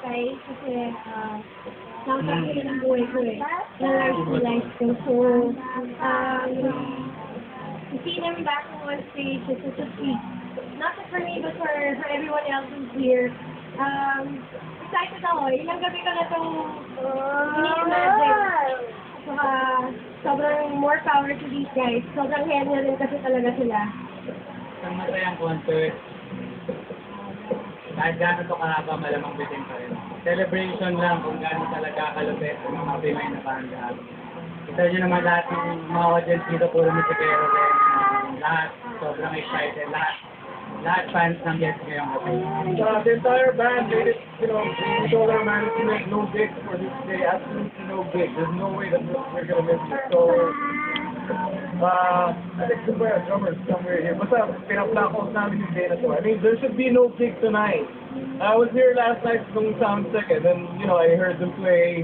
guys kasi nakakasya na ng buhay ko eh. Na life ko. So, to see them back on stage is such a treat. Not just for me, but for everyone else who's here. Excited ako. Ilang gabi ko na itong ini-imagine. Saka, sobrang more power to these guys. Sobrang henya rin kasi talaga sila. Isang masayang concert. Kahit gano'n ito kahaba, malamang bitin pa rin. Celebration lang kung gano'n talaga kalupit ng mga Pinoy na banda. Kita nyo naman lahat ng mga audience dito, puro musikero rin. Lahat, sobrang excited. Lahat fans ng Yes ngayong gabi. The entire band made it, we told our management no gigs for this day, absolutely no gigs. There's no way that we're gonna miss it. So, I think the drummer's somewhere here. Basta pinapla-out namin yung day na to. I mean, there should be no gig tonight. I was here last night nung sound check and then, I heard them play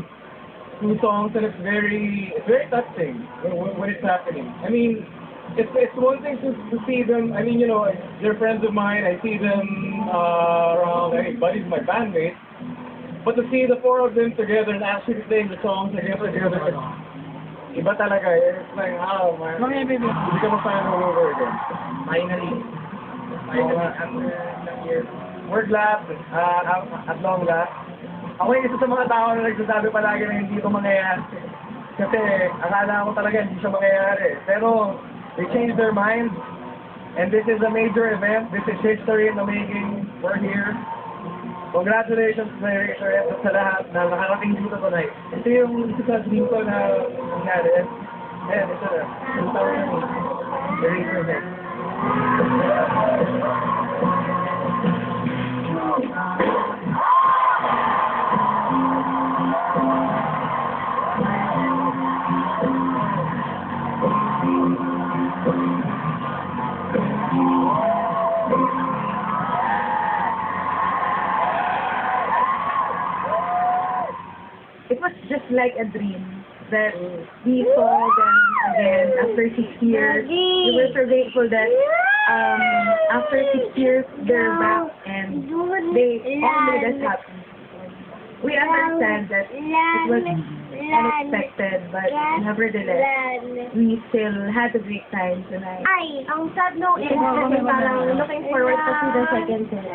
2 songs and it's very touching when it's happening. I mean, it's one thing to see them. I mean, they're friends of mine. I see them around. I mean, Buddy's my bandmate. But to see the 4 of them together and actually playing the songs together, iba talaga. It's like, man. Maybe. Hindi ka ma-fan all over again. Finally, after ilang years. Word last, at long last. Ako yung isa sa mga tao na nagsasabi palagi na hindi ito mangyayari. Kasi akala ko talaga hindi siya mangyayari. Pero they changed their minds. And this is a major event. This is history in the making. We're here. Congratulations to the Eraser at sa lahat na nakarating dito tonight. Ito yung isa sa dream ko na nangyari. Ayan, ito na. Yung tawag na ni Eraser Head. It was just like a dream that we saw them again after 6 years. We were so grateful that after 6 years they're back and they all made us happy. We understand that it was unexpected, but nevertheless, we still had a great time tonight. Ay, ang sad no is kasi parang looking forward to see the second set.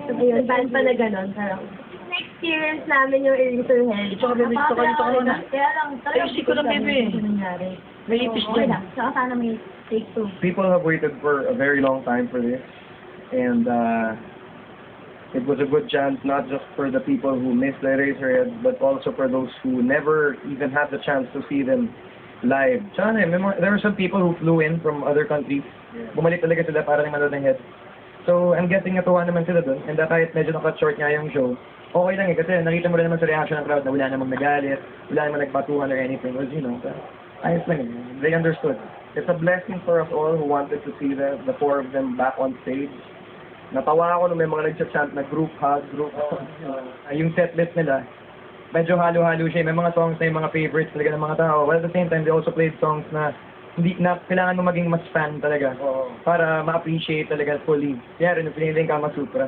So, ayun, band pa na gano'n, parang na-experience namin yung Eraser Head. Ito kami, gusto ko na. Kaya lang, talagang Ayusin ko lang, bebe. nangyari. May ipis Okay dyan. lang. Saka sana may take 2. People have waited for a very long time for this, and it was a good chance not just for the people who missed the Eraserheads, but also for those who never even had the chance to see them live. Tsaka there were some people who flew in from other countries. Bumalik talaga sila para naman manood ng Head. So, I'm guessing natuwa naman sila dun, and kahit medyo nakat short nga yung show, okay lang kasi nakita mo rin naman sa reaction ng crowd na wala namang nagalit, wala namang nagpatuhan or anything. It was, ayos lang. They understood. It's a blessing for us all who wanted to see the 4 of them back on stage. Natawa ako nung may mga nag-chant na group hug. Yung setlist nila, medyo halo-halo siya. May mga songs na yung mga favorites talaga ng mga tao. But at the same time, they also played songs na hindi na kailangan mo maging mas fan talaga para ma-appreciate talaga fully. Kaya rin, pinili yung Kama Sutra.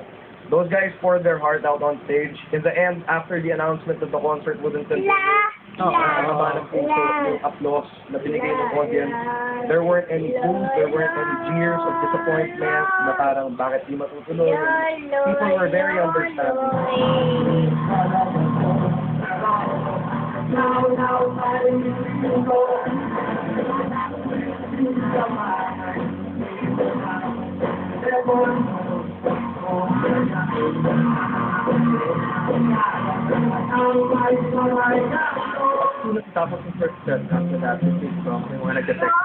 Those guys poured their heart out on stage. In the end, after the announcement that the concert wasn't continue, ng puso, yung applause na binigay ng audience. There weren't any boos, there weren't any jeers of disappointment na parang bakit di matutuloy. People were very understanding. Tapos yung first set, after that, the big song, yung mga nag-detect.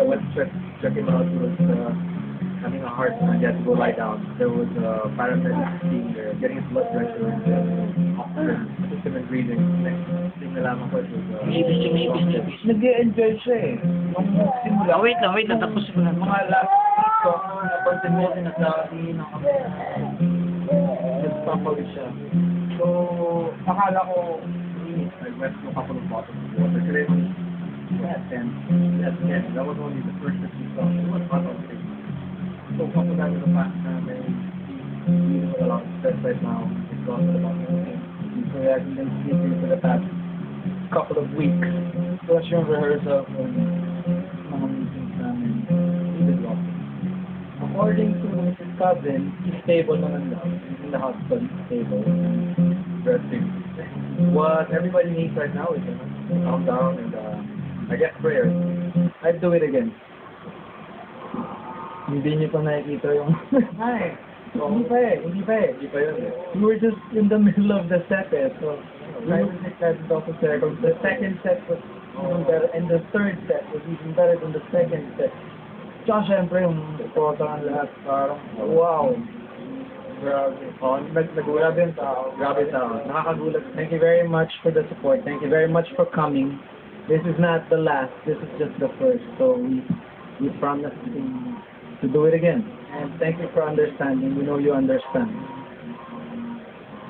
When checking out was having a hard time, he had to go lie down. There was a paramedic being there, getting his blood pressure and oxygen system and breathing. Next thing nalaman ko, it was Nag-e-enjoy siya eh. Nung simula. Wait lang, tapos ko na. Mga last week ko, napansin mo din nagkakatingin ng kami. Nagpapawid siya. So, akala ko, I went to a couple of bottles of water. Kasi we had 10. That was only the first that we saw. It was not on stage. So, couple namin ng fact na may dealing with a lot of stress right now. It's gone to the bottom. So I haven't been sleeping for the past couple of weeks. Plus yung rehearsal for mga meetings namin. Really lost. According to Mrs. Cousin, he's stable naman daw. He's in the hospital, he's stable. Resting. What everybody needs right now is calm down and I guess prayer. I'd do it again. Hindi niyo pa nakikita yung... Hi! Hindi pa eh. We were just in the middle of the set eh. So, private excited also second. The second set was even better and the third set was even better than the second set. Tsaka syempre yung photo ng lahat parang wow. Grabe. Oh, nagulat din tao. Grabe tao. Nakakagulat. Thank you very much for the support. Thank you very much for coming. This is not the last. This is just the first. So we promise to do it again. And thank you for understanding. We know you understand.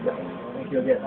Yeah. Thank you again.